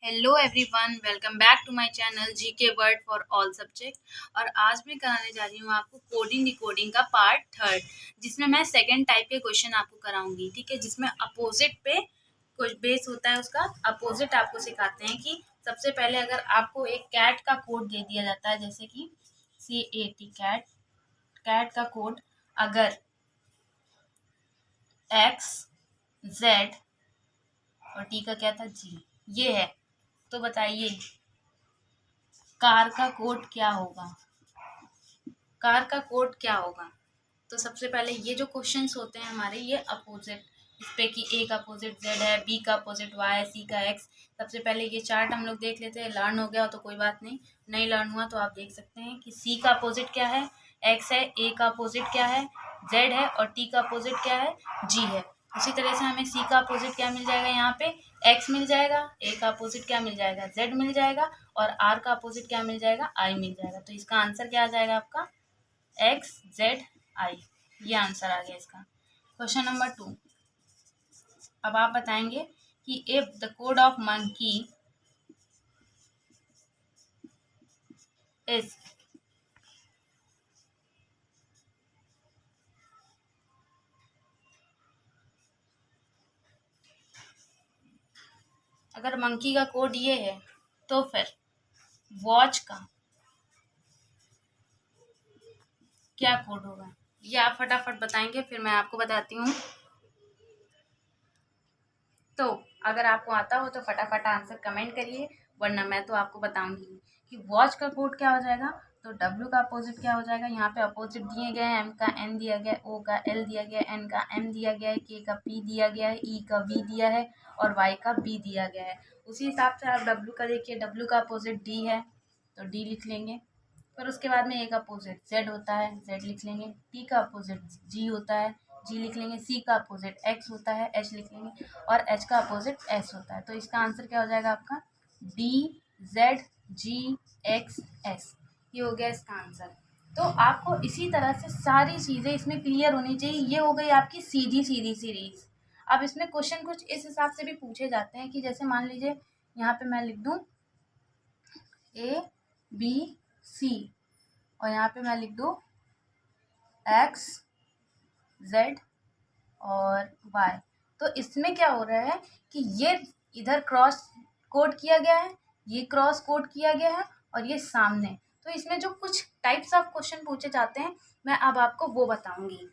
Hello everyone, welcome back to my channel GK word for all subject. और आज मैं कराने जा रही हूँ आपको कोडिंग डिकोडिंग का पार्ट थर्ड, जिसमें मैं सेकंड टाइप के क्वेश्चन आपको कराऊंगी। ठीक है, जिसमें अपोजिट पे कुछ बेस होता है, उसका अपोजिट आपको सिखाते हैं कि सबसे पहले अगर आपको एक कैट का कोड दे दिया जाता है, जैसे कि CAT कैट, कैट का कोड अगर X Z और T का क्या था G ये है, तो बताइए कार का कोड क्या होगा। कार का कोड क्या होगा। तो सबसे पहले ये जो क्वेश्चंस होते हैं हमारे, ये अपोजिट, इस पे कि ए का अपोजिट जेड है, बी का अपोजिट वाई है, सी का एक्स। सबसे पहले ये चार्ट हम लोग देख लेते हैं। लर्न हो गया तो कोई बात नहीं, नहीं लर्न हुआ तो आप देख सकते हैं कि सी का अपोजिट क्या है, एक्स है, ए का अपोजिट क्या है, जेड है, और टी का अपोजिट क्या है, जी है। उसी तरह से हमें सी का अपोजिट क्या मिल जाएगा, यहाँ पे एक्स मिल जाएगा, ए का अपोजिट क्या मिल जाएगा, जेड मिल जाएगा, और आर का अपोजिट क्या मिल जाएगा, आई मिल जाएगा। तो इसका आंसर क्या आ जाएगा आपका, XZI। ये आंसर आ गया इसका। क्वेश्चन नंबर 2, अब आप बताएंगे कि if the code of monkey is अगर मंकी का कोड ये है तो फिर वॉच का क्या कोड होगा। ये आप फटाफट बताएंगे, फिर मैं आपको बताती हूँ। तो अगर आपको आता हो तो फटाफट आंसर कमेंट करिए, वरना मैं तो आपको बताऊंगी कि वॉच का कोड क्या हो जाएगा। तो W का अपोजिट क्या हो जाएगा, यहाँ पे अपोजिट दिए गए हैं, M का N दिया गया है, O का L दिया गया है, N का M दिया गया है, K का P दिया गया है, E का V दिया है, और Y का B दिया गया है। उसी हिसाब से आप W का देखिए, W का अपोजिट D है तो D लिख लेंगे। फिर उसके बाद में A का अपोजिट Z होता है, Z लिख लेंगे। T का अपोजिट G होता है, G लिख लेंगे। C का अपोजिट X होता है, H लिख लेंगे। और H का अपोजिट S होता है। तो इसका आंसर क्या हो जाएगा आपका, DZGXS। ये हो गया इसका आंसर। तो आपको इसी तरह से सारी चीज़ें इसमें क्लियर होनी चाहिए। ये हो गई आपकी सीधी सीधी सीरीज। अब इसमें क्वेश्चन कुछ इस हिसाब से भी पूछे जाते हैं कि जैसे मान लीजिए यहाँ पे मैं लिख दूँ ABC, और यहाँ पे मैं लिख दूँ X Z और Y। तो इसमें क्या हो रहा है कि ये इधर क्रॉस कोड किया गया है, ये क्रॉस कोड किया गया है, और ये सामने। तो इसमें जो कुछ टाइप्स ऑफ क्वेश्चन पूछे जाते हैं, मैं अब आपको वो बताऊंगी।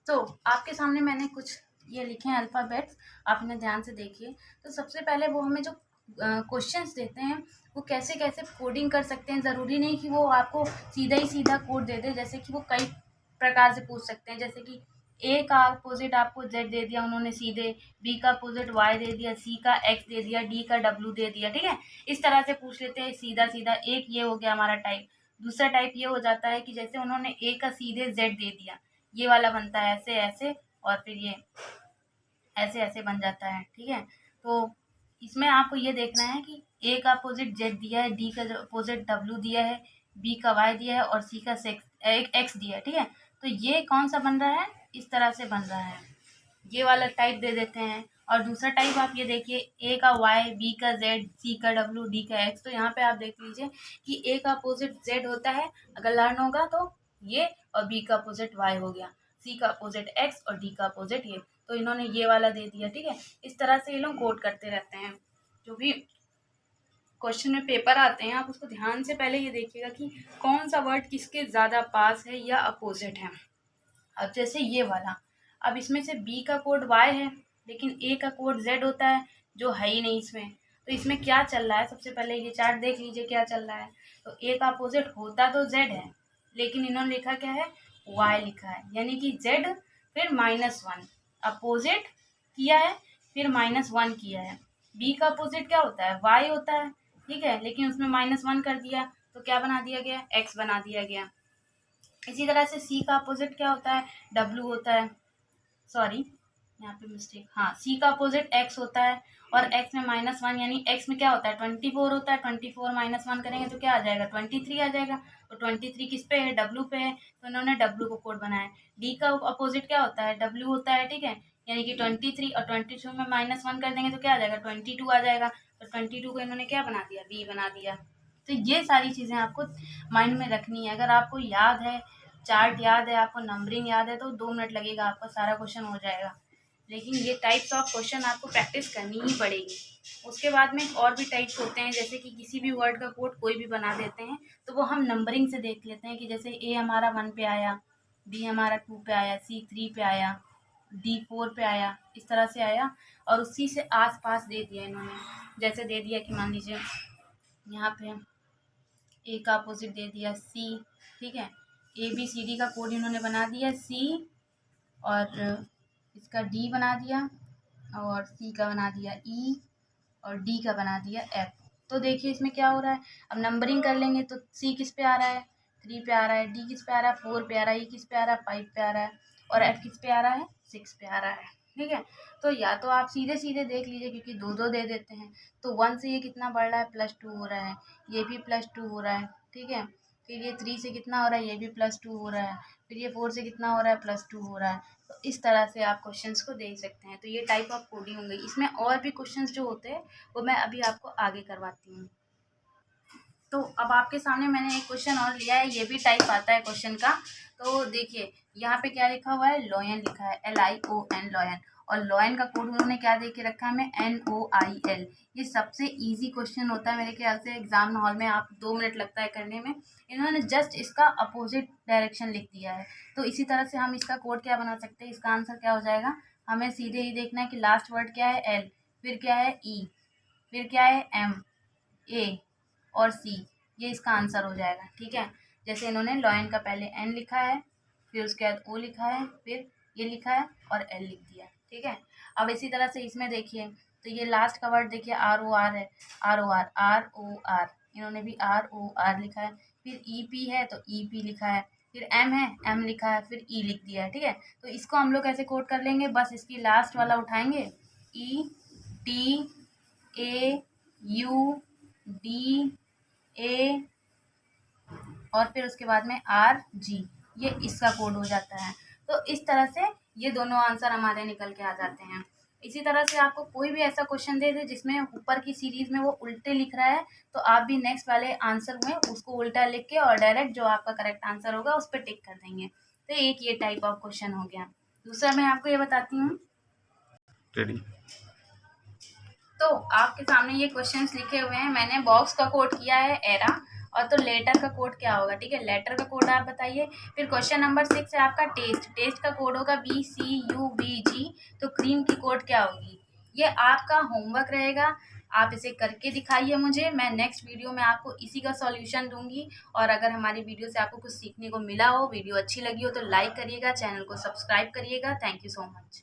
तो आपके सामने मैंने कुछ ये लिखे हैं अल्फ़ाबेट्स, आप इन्हें ध्यान से देखिए। तो सबसे पहले वो हमें जो क्वेश्चंस देते हैं, वो कैसे कैसे कोडिंग कर सकते हैं। ज़रूरी नहीं कि वो आपको सीधा ही सीधा कोड दे दे, जैसे कि वो कई प्रकार से पूछ सकते हैं। जैसे कि ए का अपोजिट आपको जेड दे दिया उन्होंने सीधे, बी का अपोजिट वाई दे दिया, सी का एक्स दे दिया, डी का डब्ल्यू दे दिया। ठीक है, इस तरह से पूछ लेते हैं सीधा सीधा। एक ये हो गया हमारा टाइप। दूसरा टाइप ये हो जाता है कि जैसे उन्होंने ए का सीधे जेड दे दिया, ये वाला बनता है ऐसे ऐसे, और फिर ये ऐसे ऐसे बन जाता है। ठीक है, तो इसमें आपको ये देखना है कि ए का अपोजिट जेड दिया है, डी का अपोजिट डब्ल्यू दिया है, बी का वाई दिया है, और सी का एक्स दिया है। ठीक है, तो ये कौन सा बन रहा है, इस तरह से बन रहा है। ये वाला टाइप दे देते हैं। और दूसरा टाइप आप ये देखिए, ए का वाई, बी का जेड, सी का डब्ल्यू, डी का एक्स। तो यहाँ पे आप देख लीजिए कि ए का अपोजिट जेड होता है अगर लर्न होगा तो ये, और बी का अपोजिट वाई हो गया, सी का अपोजिट एक्स, और डी का अपोजिट ये। तो इन्होंने ये वाला दे दिया। ठीक है, इस तरह से ये लोग कोड करते रहते हैं। जो भी क्वेश्चन में पेपर आते हैं, आप उसको ध्यान से पहले ये देखिएगा कि कौन सा वर्ड किसके ज़्यादा पास है या अपोजिट है। अब जैसे ये वाला, अब इसमें से बी का कोड वाई है, लेकिन ए का कोड जेड होता है, जो है ही नहीं इसमें। तो इसमें क्या चल रहा है, सबसे पहले ये चार्ट देख लीजिए क्या चल रहा है। तो ए का अपोजिट होता तो जेड है, लेकिन इन्होंने लिखा क्या है, वाई लिखा है, यानी कि जेड फिर -1 अपोजिट किया है, फिर -1 किया है। बी का अपोजिट क्या होता है, वाई होता है। ठीक है, लेकिन उसमें -1 कर दिया, तो क्या बना दिया गया, एक्स बना दिया गया। इसी तरह से सी का अपोजिट क्या होता है, डब्ल्यू होता है। सॉरी, यहाँ पे मिस्टेक, हाँ, सी का अपोजिट एक्स होता है, और एक्स में -1, यानी एक्स में क्या होता है, 24 होता है। 24 -1 करेंगे तो क्या आ जाएगा, 23 आ जाएगा। तो 23 किस पे है, डब्ल्यू पे है, तो इन्होंने डब्ल्यू को कोड बनाया। डी का अपोजिट क्या होता है, डब्ल्यू होता है। ठीक है, यानी कि 23, और 22 में -1 कर देंगे तो क्या आ जाएगा, 22 आ जाएगा। 22 को इन्होंने क्या बना दिया, बी बना दिया। तो ये सारी चीज़ें आपको माइंड में रखनी है। अगर आपको याद है, चार्ट याद है, आपको नंबरिंग याद है, तो 2 मिनट लगेगा, आपका सारा क्वेश्चन हो जाएगा। लेकिन ये टाइप्स ऑफ क्वेश्चन आपको प्रैक्टिस करनी ही पड़ेगी। उसके बाद में और भी टाइप्स होते हैं, जैसे कि किसी भी वर्ड का कोड कोई भी बना देते हैं, तो वो हम नंबरिंग से देख लेते हैं कि जैसे ए हमारा 1 पे आया, बी हमारा 2 पे आया, सी 3 पे आया, डी 4 पे आया, इस तरह से आया। और उसी से आस पास दे दिया इन्होंने, जैसे दे दिया कि मान लीजिए यहाँ पे ए का अपोजिट दे दिया सी, ठीक है। ए बी सी डी का कोड इन्होंने बना दिया सी, और इसका डी बना दिया, और सी का बना दिया ई, और डी का बना दिया एफ। तो देखिए इसमें क्या हो रहा है, अब नंबरिंग कर लेंगे तो सी किस पे आ रहा है, 3 पे आ रहा है, डी किस पे आ रहा है, 4 पे आ रहा है, ई किस पे आ रहा है, 5 पे आ रहा है, और एफ किस पे आ रहा है, 6 पे आ रहा है, ठीक है। तो या तो आप सीधे सीधे देख लीजिए, क्योंकि 2 दे देते हैं, तो 1 से ये कितना बढ़ रहा है, +2 हो रहा है, ये भी +2 हो रहा है, ठीक है। फिर ये 3 से कितना हो रहा है, ये भी +2 हो रहा है, फिर ये 4 से कितना हो रहा है, +2 हो रहा है। तो इस तरह से आप क्वेश्चंस को देख सकते हैं। तो ये टाइप ऑफ कोडिंग हो गई। इसमें और भी क्वेश्चंस जो होते हैं वो मैं अभी आपको आगे करवाती हूँ। तो अब आपके सामने मैंने एक क्वेश्चन और लिया है, ये भी टाइप आता है क्वेश्चन का। तो देखिए यहाँ पे क्या लिखा हुआ है, लॉयन लिखा है, LION लॉयन, और लॉयन का कोड उन्होंने क्या दे के रखा है हमें, NOIL। ये सबसे इजी क्वेश्चन होता है मेरे ख्याल से, एग्जाम हॉल में आप 2 मिनट लगता है करने में। इन्होंने जस्ट इसका अपोजिट डायरेक्शन लिख दिया है। तो इसी तरह से हम इसका कोड क्या बना सकते हैं, इसका आंसर क्या हो जाएगा, हमें सीधे ही देखना है कि लास्ट वर्ड क्या है, L, फिर क्या है E, फिर क्या है M, A और C, ये इसका आंसर हो जाएगा, ठीक है। जैसे इन्होंने लॉयन का पहले N लिखा है, फिर उसके बाद O लिखा है, फिर ये लिखा है और L लिख दिया, ठीक है। अब इसी तरह से इसमें देखिए, तो ये लास्ट का वर्ड देखिए ROR है, ROR, इन्होंने भी ROR लिखा है, फिर EP है तो EP लिखा है, फिर M है, M लिखा है, फिर E लिख दिया है, ठीक है। तो इसको हम लोग कैसे कोड कर लेंगे, बस इसकी लास्ट वाला उठाएंगे, ETAUDA, और फिर उसके बाद में RG, ये इसका कोड हो जाता है। तो इस तरह से ये दोनों आंसर हमारे निकल के आ जाते हैं। इसी तरह से आपको कोई भी ऐसा क्वेश्चन दे दे जिसमें ऊपर की सीरीज में वो उल्टे लिख रहा है, तो आप भी नेक्स्ट वाले आंसर में उसको उल्टा लिख के और डायरेक्ट जो आपका करेक्ट आंसर होगा उस पर टिक कर देंगे। तो एक ये टाइप ऑफ क्वेश्चन हो गया। दूसरा मैं आपको ये बताती हूँ, तो आपके सामने ये क्वेश्चंस लिखे हुए हैं, मैंने बॉक्स का कोड किया है एरा, और तो लेटर का कोड क्या होगा, ठीक है। लेटर का कोड आप बताइए। फिर क्वेश्चन नंबर 6 है आपका टेस्ट का कोड होगा BCUVG। तो क्रीम की कोड क्या होगी, ये आपका होमवर्क रहेगा। आप इसे करके दिखाइए मुझे, मैं नेक्स्ट वीडियो में आपको इसी का सॉल्यूशन दूंगी। और अगर हमारी वीडियो से आपको कुछ सीखने को मिला हो, वीडियो अच्छी लगी हो, तो लाइक करिएगा, चैनल को सब्सक्राइब करिएगा। Thank you so much.